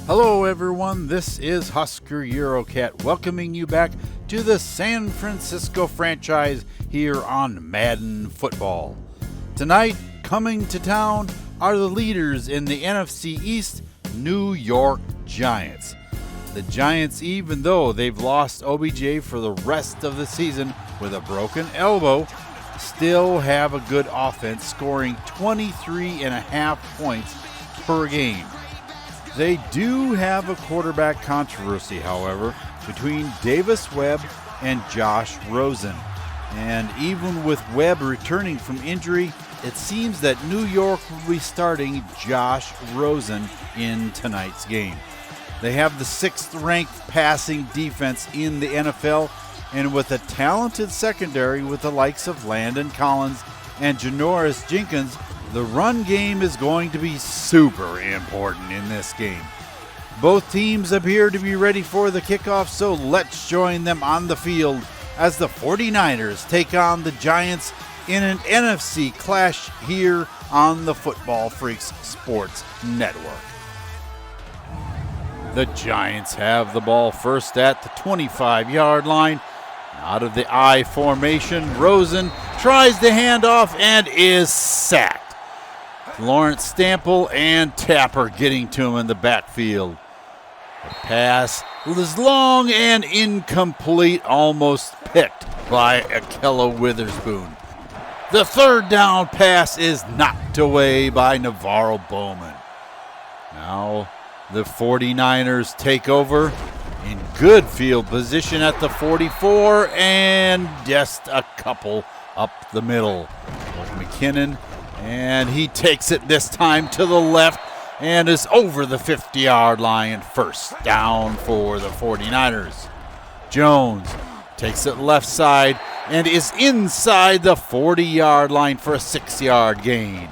Hello everyone, this is Husker Eurocat welcoming you back to the San Francisco franchise here on Madden Football. Tonight, coming to town are the leaders in the NFC East, New York Giants. The Giants, even though they've lost OBJ for the rest of the season with a broken elbow, still have a good offense, scoring 23.5 points per game. They do have a quarterback controversy, however, between Davis Webb and Josh Rosen. And even with Webb returning from injury, it seems that New York will be starting Josh Rosen in tonight's game. They have the 6th-ranked passing defense in the NFL, and with a talented secondary with the likes of Landon Collins and Janoris Jenkins, the run game is going to be super important in this game. Both teams appear to be ready for the kickoff, so let's join them on the field as the 49ers take on the Giants in an NFC clash here on the Football Freaks Sports Network. The Giants have the ball first at the 25-yard line. Out of the I formation, Rosen tries the handoff and is sacked. Lawrence Stample and Tapper getting to him in the backfield. The pass is long and incomplete, almost picked by Ahkello Witherspoon. The 3rd down pass is knocked away by Navarro Bowman. Now the 49ers take over in good field position at the 44 and just a couple up the middle. McKinnon, and he takes it this time to the left and is over the 50-yard line. First down for the 49ers. Jones takes it left side and is inside the 40-yard line for a 6-yard gain.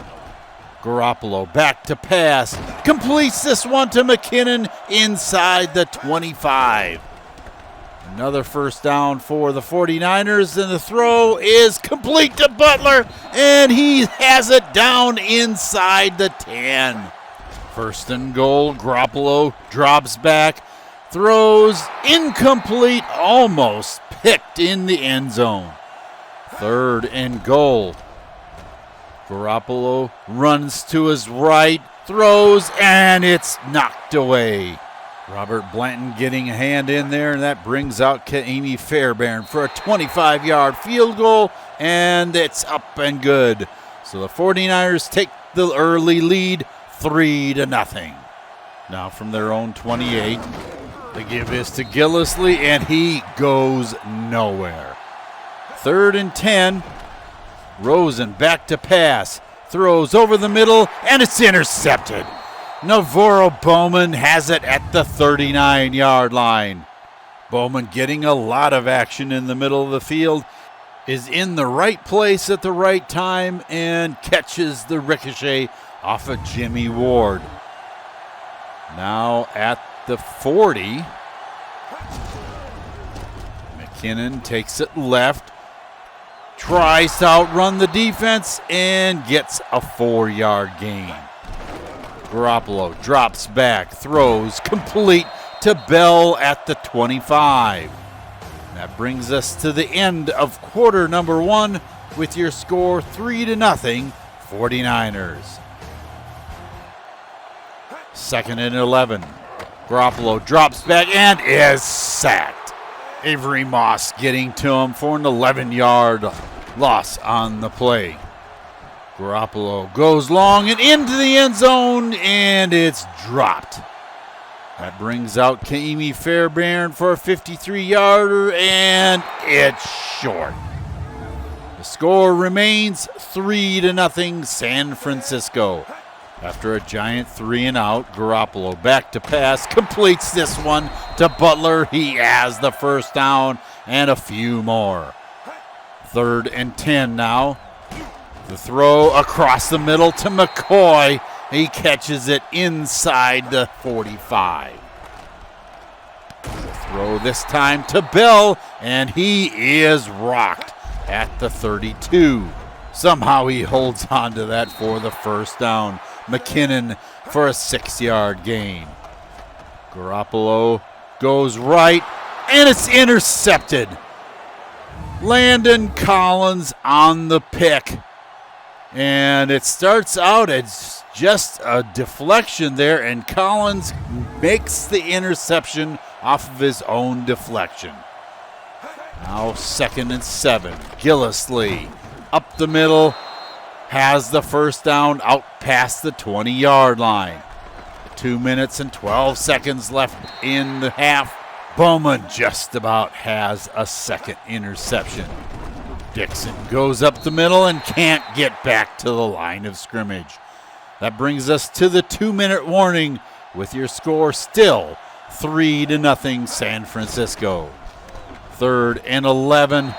Garoppolo back to pass, completes this one to McKinnon inside the 25. Another first down for the 49ers, and the throw is complete to Butler, and he has it down inside the 10. First and goal, Garoppolo drops back, throws incomplete, almost picked in the end zone. 3rd and goal. Garoppolo runs to his right, throws, and it's knocked away. Robert Blanton getting a hand in there, and that brings out Kaimi Fairbairn for a 25-yard field goal, and it's up and good. So the 49ers take the early lead, 3-0. Now from their own 28, they give this to Gillislee, and he goes nowhere. 3rd and 10, Rosen back to pass, throws over the middle, and it's intercepted. Navarro Bowman has it at the 39-yard line. Bowman getting a lot of action in the middle of the field, is in the right place at the right time, and catches the ricochet off of Jimmy Ward. Now at the 40, McKinnon takes it left, tries to outrun the defense, and gets a 4-yard gain. Garoppolo drops back, throws complete to Bell at the 25. That brings us to the end of quarter number 1 with your score 3-0, 49ers. 2nd and 11. Garoppolo drops back and is sacked. Avery Moss getting to him for an 11-yard loss on the play. Garoppolo goes long and into the end zone, and it's dropped. That brings out Kaimi Fairbairn for a 53-yarder, and it's short. The score remains 3-0 San Francisco. After a giant 3-and-out, Garoppolo back to pass, completes this one to Butler. He has the first down and a few more. 3rd and 10 now. The throw across the middle to McCoy. He catches it inside the 45. The throw this time to Bell, and he is rocked at the 32. Somehow he holds on to that for the first down. McKinnon for a 6-yard gain. Garoppolo goes right, and it's intercepted. Landon Collins on the pick. And it starts out as just a deflection there, and Collins makes the interception off of his own deflection. Now 2nd and 7. Gillislee up the middle, has the first down out past the 20-yard line. 2 minutes and 12 seconds left in the half. Bowman just about has a second interception. Dixon goes up the middle and can't get back to the line of scrimmage. That brings us to the 2-minute warning with your score still 3-0 San Francisco. 3rd and 11,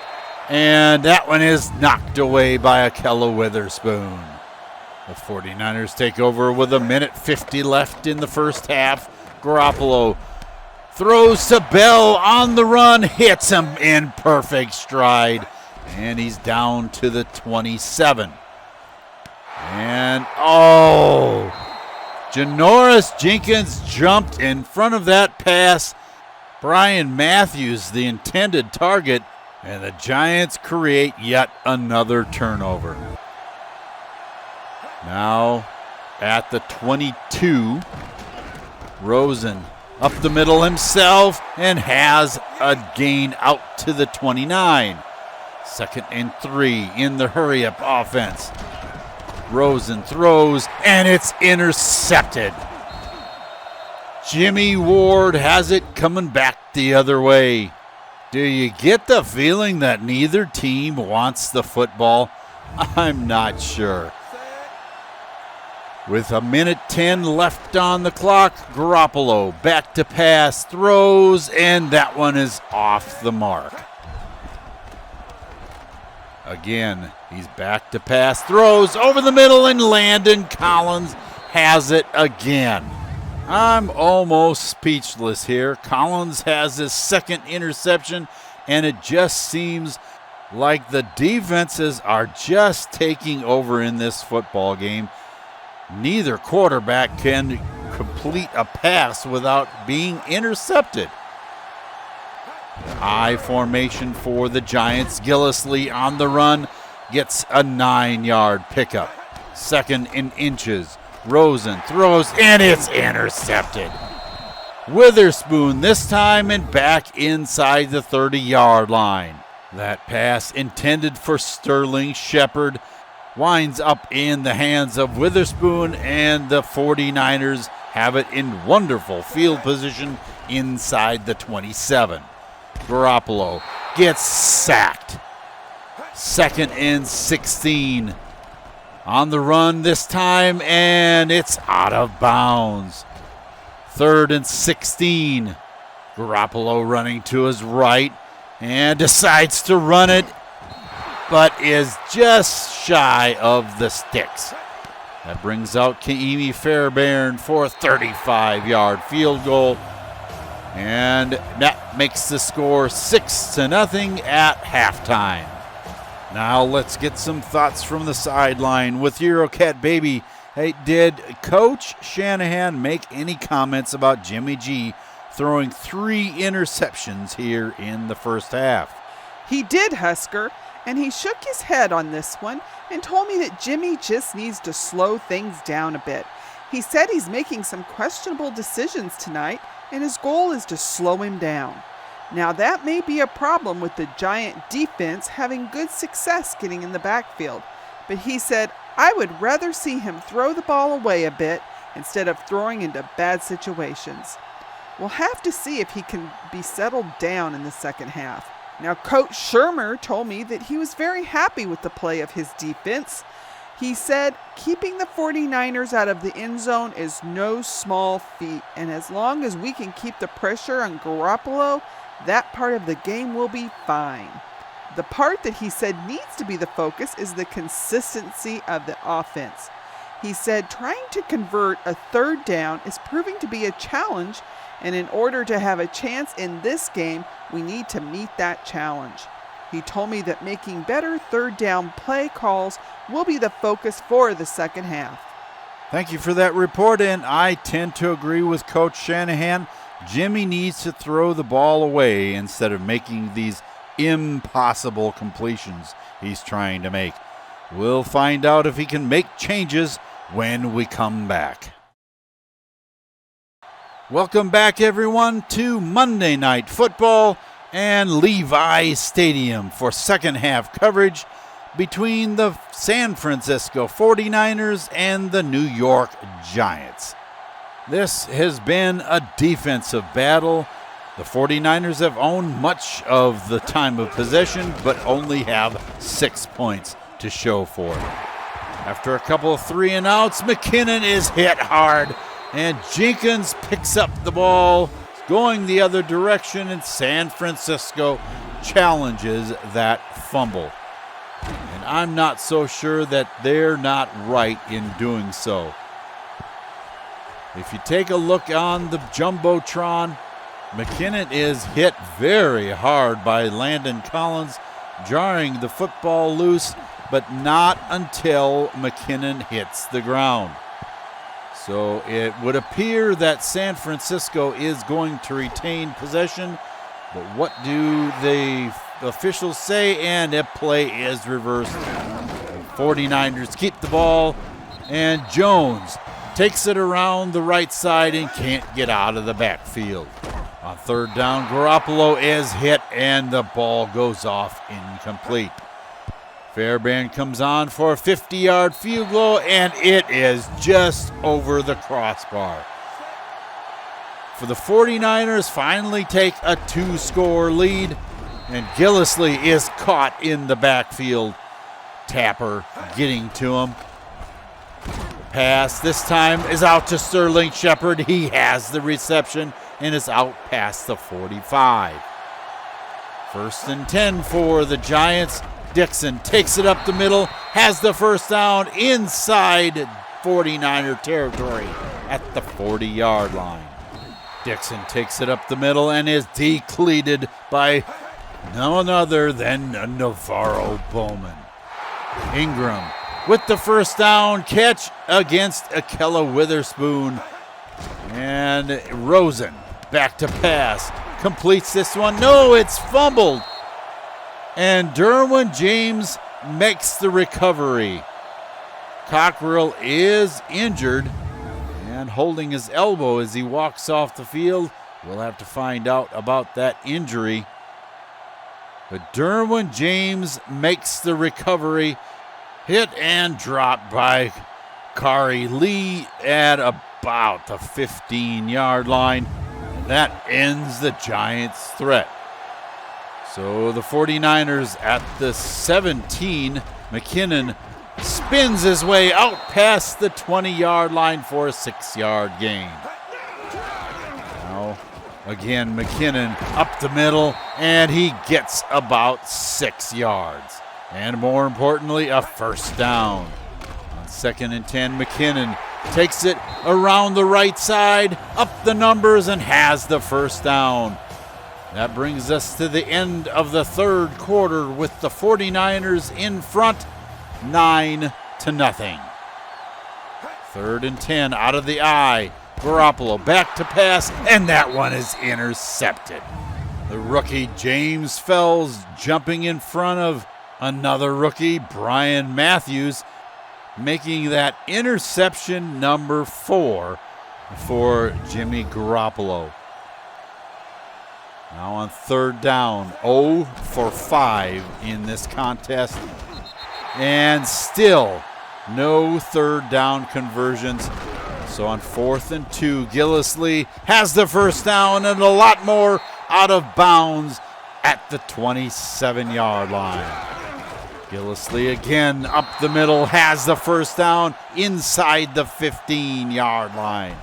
and that one is knocked away by Akella Witherspoon. The 49ers take over with 1:50 left in the first half. Garoppolo throws to Bell on the run, hits him in perfect stride, and he's down to the 27. And, Janoris Jenkins jumped in front of that pass. Brian Matthews, the intended target, and the Giants create yet another turnover. Now at the 22, Rosen up the middle himself and has a gain out to the 29. 2nd and 3 in the hurry-up offense. Rosen throws, and it's intercepted. Jimmy Ward has it coming back the other way. Do you get the feeling that neither team wants the football? I'm not sure. With 1:10 left on the clock, Garoppolo back to pass, throws, and that one is off the mark. Again, he's back to pass, throws over the middle, and Landon Collins has it again. I'm almost speechless here. Collins has his second interception, and it just seems like the defenses are just taking over in this football game. Neither quarterback can complete a pass without being intercepted. I formation for the Giants. Gillislee on the run gets a 9-yard pickup. 2nd and inches. Rosen throws, and it's intercepted. Witherspoon this time and back inside the 30-yard line. That pass intended for Sterling Shepard winds up in the hands of Witherspoon, and the 49ers have it in wonderful field position inside the 27. Garoppolo gets sacked. 2nd and 16. On the run this time, and it's out of bounds. 3rd and 16. Garoppolo running to his right and decides to run it, but is just shy of the sticks. That brings out Kaimi Fairbairn for a 35-yard field goal, and that makes the score 6-0 at halftime. Now let's get some thoughts from the sideline with Eurocat Baby. Hey, did Coach Shanahan make any comments about Jimmy G throwing 3 interceptions here in the first half? He did, Husker, and he shook his head on this one and told me that Jimmy just needs to slow things down a bit. He said he's making some questionable decisions tonight, and his goal is to slow him down. Now, that may be a problem with the Giant defense having good success getting in the backfield, but he said, I would rather see him throw the ball away a bit instead of throwing into bad situations. We'll have to see if he can be settled down in the second half. Now, Coach Shermer told me that he was very happy with the play of his defense. He said, keeping the 49ers out of the end zone is no small feat, and as long as we can keep the pressure on Garoppolo, that part of the game will be fine. The part that he said needs to be the focus is the consistency of the offense. He said trying to convert a 3rd down is proving to be a challenge, and in order to have a chance in this game, we need to meet that challenge. He told me that making better 3rd down play calls will be the focus for the second half. Thank you for that report, and I tend to agree with Coach Shanahan. Jimmy needs to throw the ball away instead of making these impossible completions he's trying to make. We'll find out if he can make changes when we come back. Welcome back, everyone, to Monday Night Football and Levi Stadium for second half coverage between the San Francisco 49ers and the New York Giants. This has been a defensive battle. The 49ers have owned much of the time of possession, but only have 6 points to show for it. After a couple of 3-and-outs, McKinnon is hit hard, and Jenkins picks up the ball, going the other direction, and San Francisco challenges that fumble. And I'm not so sure that they're not right in doing so. If you take a look on the Jumbotron, McKinnon is hit very hard by Landon Collins, jarring the football loose, but not until McKinnon hits the ground. So it would appear that San Francisco is going to retain possession, but what do the officials say? And a play is reversed. The 49ers keep the ball, and Jones takes it around the right side and can't get out of the backfield. On third down, Garoppolo is hit, and the ball goes off incomplete. Fairbairn comes on for a 50-yard field goal, and it is just over the crossbar. For the 49ers, finally take a 2-score lead, and Gillislee is caught in the backfield. Tapper getting to him. The pass this time is out to Sterling Shepard. He has the reception and is out past the 45. 1st and 10 for the Giants. Dixon takes it up the middle, has the first down inside 49er territory at the 40-yard line. Dixon takes it up the middle and is decleated by none other than Navarro Bowman. Ingram with the first down catch against Akella Witherspoon. And Rosen back to pass. Completes this one. No, it's fumbled. And Derwin James makes the recovery. Cockrell is injured and holding his elbow as he walks off the field. We'll have to find out about that injury. But Derwin James makes the recovery. Hit and dropped by Kari Lee at about the 15-yard line. And that ends the Giants' threat. So the 49ers at the 17. McKinnon spins his way out past the 20-yard line for a 6-yard gain. Now, again, McKinnon up the middle, and he gets about 6 yards. And more importantly, a first down. On 2nd and 10, McKinnon takes it around the right side, up the numbers, and has the first down. That brings us to the end of the third quarter with the 49ers in front, 9-0. 3rd and 10 out of the eye. Garoppolo back to pass, and that one is intercepted. The rookie James Fells jumping in front of another rookie, Brian Matthews, making that interception number 4 for Jimmy Garoppolo. Now on 3rd down, 0 for 5 in this contest. And still no 3rd down conversions. So on 4th and 2, Gillislee has the first down and a lot more out of bounds at the 27-yard line. Gillislee again up the middle, has the first down inside the 15-yard line.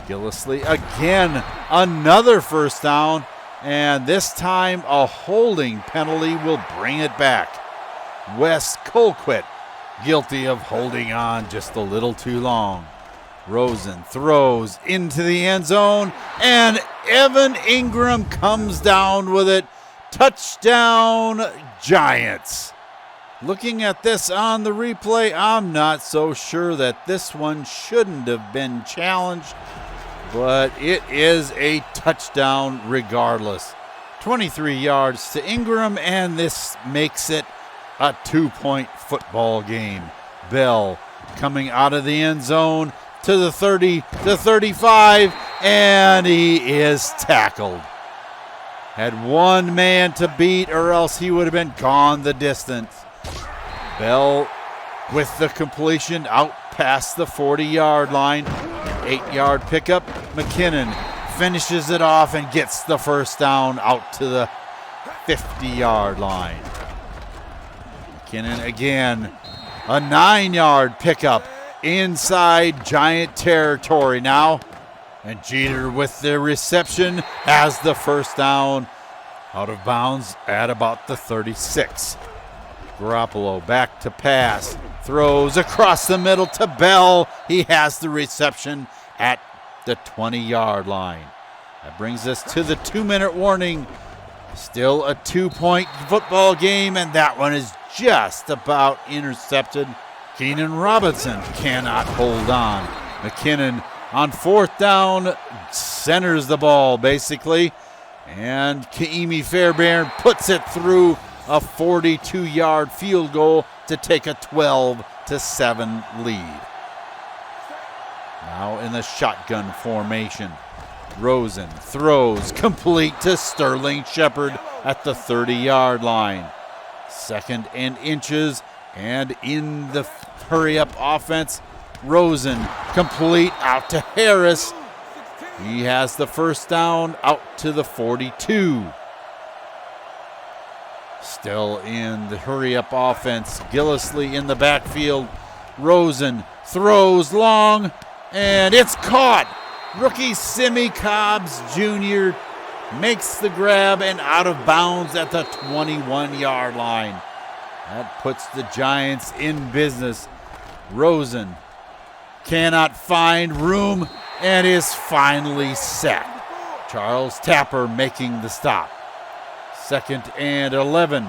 Gillislee again, another first down, and this time a holding penalty will bring it back. Wes Colquitt guilty of holding on just a little too long. Rosen throws into the end zone, and Evan Ingram comes down with it. Touchdown, Giants. Looking at this on the replay, I'm not so sure that this one shouldn't have been challenged, but it is a touchdown regardless. 23 yards to Ingram, and this makes it a 2-point football game. Bell coming out of the end zone to the 30, to 35, and he is tackled. Had one man to beat, or else he would have been gone the distance. Bell with the completion out past the 40-yard line. An 8-yard pickup. McKinnon finishes it off and gets the first down out to the 50-yard line. McKinnon again, a 9-yard pickup inside Giant territory now. And Jeter with the reception has the first down out of bounds at about the 36. Garoppolo back to pass, throws across the middle to Bell. He has the reception at the 20-yard line. That brings us to the 2-minute warning. Still a 2-point football game, and that one is just about intercepted. Keenan Robinson cannot hold on. McKinnon on 4th down centers the ball basically, and Kaimi Fairbairn puts it through a 42-yard field goal to take a 12-7 lead. Now in the shotgun formation, Rosen throws complete to Sterling Shepard at the 30-yard line. 2nd and inches, and in the hurry-up offense, Rosen complete out to Harris. He has the first down out to the 42. Still in the hurry-up offense, Gillisley in the backfield. Rosen throws long, and it's caught. Rookie Simi Cobbs Jr. makes the grab and out of bounds at the 21-yard line. That puts the Giants in business. Rosen cannot find room and is finally sacked. Charles Tapper making the stop. 2nd and 11.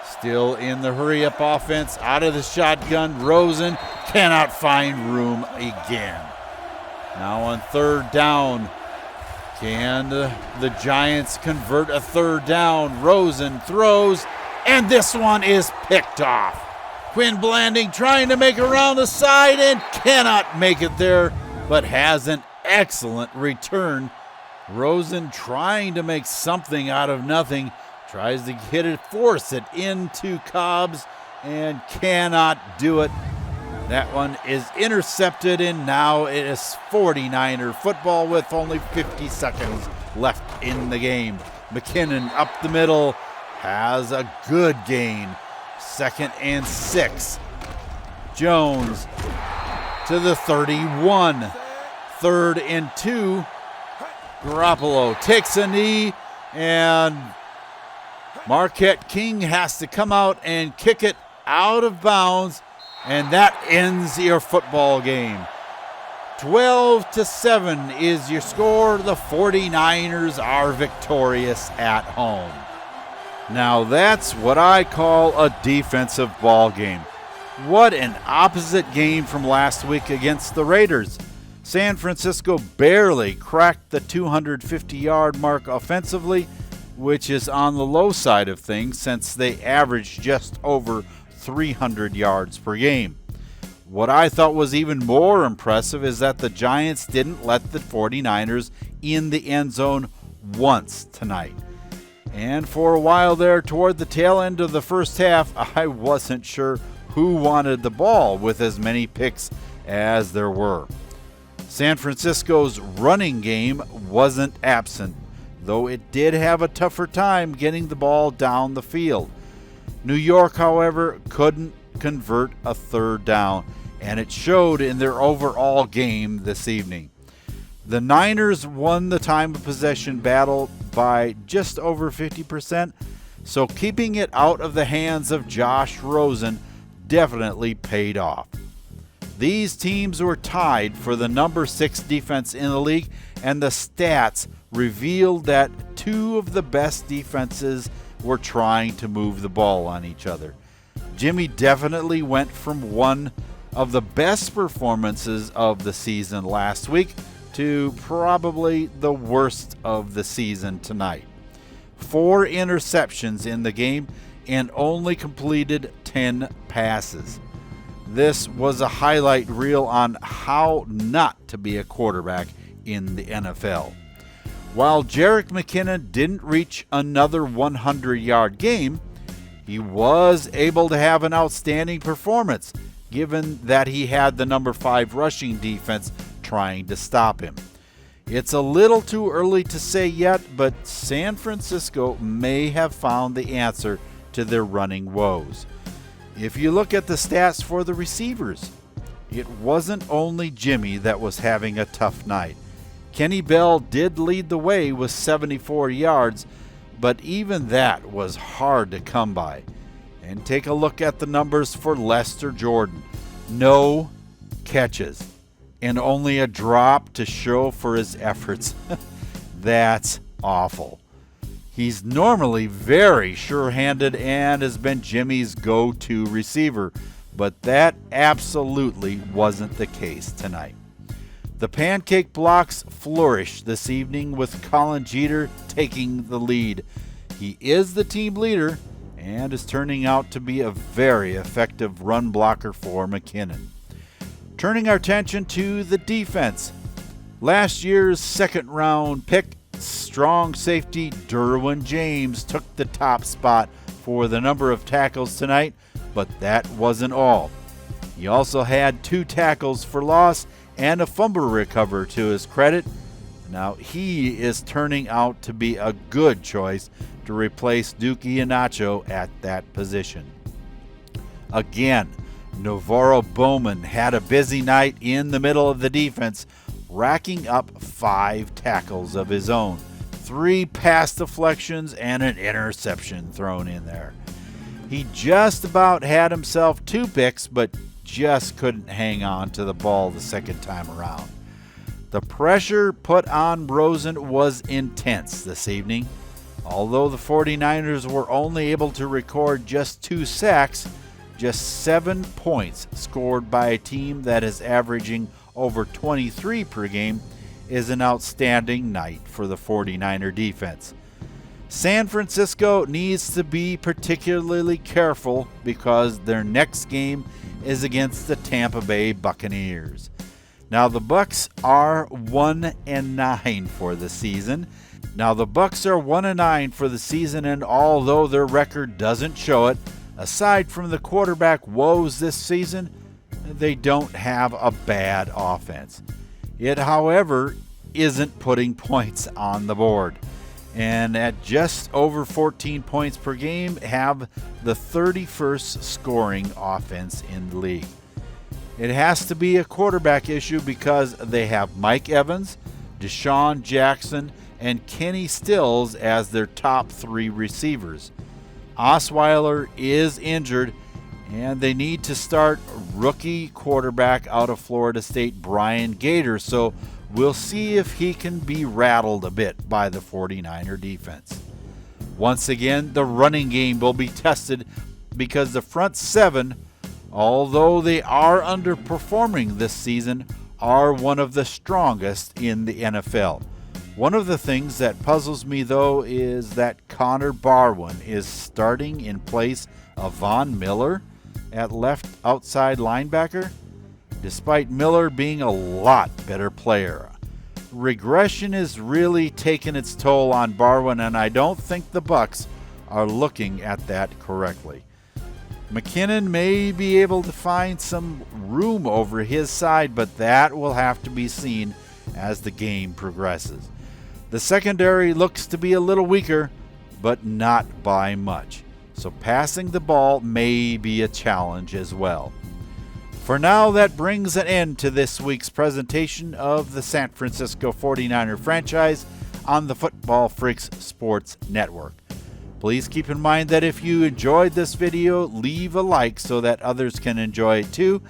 Still in the hurry-up offense, out of the shotgun. Rosen cannot find room again. Now on 3rd down. Can the Giants convert a 3rd down? Rosen throws, and this one is picked off. Quinn Blanding trying to make around the side and cannot make it there, but has an excellent return. Rosen trying to make something out of nothing, tries to hit it, force it into Cobbs, and cannot do it. That one is intercepted, and now it is 49er football with only 50 seconds left in the game. McKinnon up the middle, has a good gain. 2nd and 6. Jones to the 31. 3rd and 2. Garoppolo takes a knee, and Marquette King has to come out and kick it out of bounds, and that ends your football game. 12-7 is your score. The 49ers are victorious at home. Now that's what I call a defensive ball game. What an opposite game from last week against the Raiders. San Francisco barely cracked the 250-yard mark offensively, which is on the low side of things since they averaged just over 300 yards per game. What I thought was even more impressive is that the Giants didn't let the 49ers in the end zone once tonight. And for a while there, toward the tail end of the first half, I wasn't sure who wanted the ball with as many picks as there were. San Francisco's running game wasn't absent, though it did have a tougher time getting the ball down the field. New York, however, couldn't convert a 3rd down, and it showed in their overall game this evening. The Niners won the time of possession battle by just over 50%, so keeping it out of the hands of Josh Rosen definitely paid off. These teams were tied for the number 6 defense in the league, and the stats revealed that 2 of the best defenses were trying to move the ball on each other. Jimmy definitely went from one of the best performances of the season last week to probably the worst of the season tonight. 4 interceptions in the game and only completed 10 passes. This was a highlight reel on how not to be a quarterback in the NFL. While Jerick McKinnon didn't reach another 100-yard game, he was able to have an outstanding performance, given that he had the number 5 rushing defense trying to stop him. It's a little too early to say yet, but San Francisco may have found the answer to their running woes. If you look at the stats for the receivers, it wasn't only Jimmy that was having a tough night. Kenny Bell did lead the way with 74 yards, but even that was hard to come by. And take a look at the numbers for Lester Jordan. No catches and only a drop to show for his efforts. That's awful. He's normally very sure-handed and has been Jimmy's go-to receiver, but that absolutely wasn't the case tonight. The pancake blocks flourished this evening with Colin Jeter taking the lead. He is the team leader and is turning out to be a very effective run blocker for McKinnon. Turning our attention to the defense. Last year's second-round pick, strong safety Derwin James took the top spot for the number of tackles tonight, but that wasn't all. He also had 2 tackles for loss and a fumble recover to his credit. Now he is turning out to be a good choice to replace Duke Iheanacho at that position. Again, Navarro Bowman had a busy night in the middle of the defense, racking up 5 tackles of his own, 3 pass deflections, and an interception thrown in there. He just about had himself 2 picks, but just couldn't hang on to the ball the second time around. The pressure put on Rosen was intense this evening. Although the 49ers were only able to record just 2 sacks, just 7 points scored by a team that is averaging over 23 per game is an outstanding night for the 49er defense. San Francisco needs to be particularly careful because their next game is against the Tampa Bay Buccaneers. Now the Bucs are 1-9 for the season. And although their record doesn't show it, aside from the quarterback woes this season, they don't have a bad offense. It, however, isn't putting points on the board. And at just over 14 points per game, have the 31st scoring offense in the league. It has to be a quarterback issue because they have Mike Evans, Deshaun Jackson, and Kenny Stills as their top 3 receivers. Osweiler is injured, and they need to start rookie quarterback out of Florida State, Brian Gator, so we'll see if he can be rattled a bit by the 49er defense. Once again, the running game will be tested because the front 7, although they are underperforming this season, are one of the strongest in the NFL. One of the things that puzzles me, though, is that Connor Barwin is starting in place of Von Miller at left outside linebacker, despite Miller being a lot better player. Regression is really taking its toll on Barwin, and I don't think the Bucs are looking at that correctly. McKinnon may be able to find some room over his side, but that will have to be seen as the game progresses. The secondary looks to be a little weaker, but not by much. So passing the ball may be a challenge as well. For now, that brings an end to this week's presentation of the San Francisco 49er franchise on the Football Freaks Sports Network. Please keep in mind that if you enjoyed this video, leave a like so that others can enjoy it too,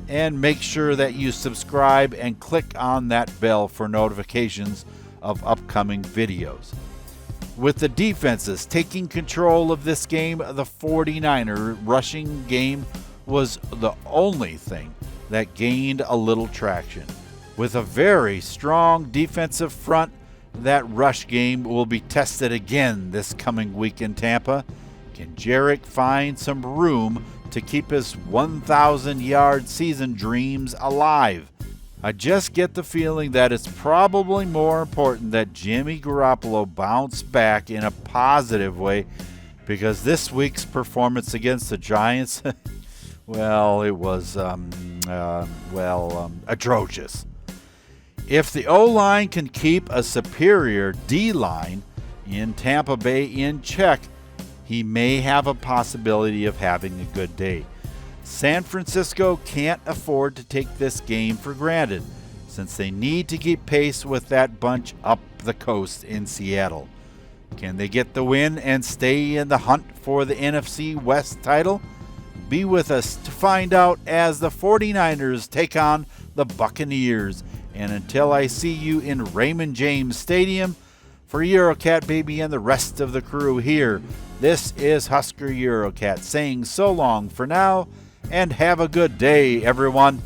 and make sure that you subscribe and click on that bell for notifications of upcoming videos. With the defenses taking control of this game, the 49er rushing game was the only thing that gained a little traction. With a very strong defensive front, that rush game will be tested again this coming week in Tampa. Can Jarek find some room to keep his 1,000-yard season dreams alive? I just get the feeling that it's probably more important that Jimmy Garoppolo bounce back in a positive way, because this week's performance against the Giants, well, it was, atrocious. If the O-line can keep a superior D-line in Tampa Bay in check, he may have a possibility of having a good day. San Francisco can't afford to take this game for granted, since they need to keep pace with that bunch up the coast in Seattle. Can they get the win and stay in the hunt for the NFC West title? Be with us to find out as the 49ers take on the Buccaneers. And until I see you in Raymond James Stadium, for Eurocat Baby and the rest of the crew here, this is Husker Eurocat saying so long for now, and have a good day, everyone.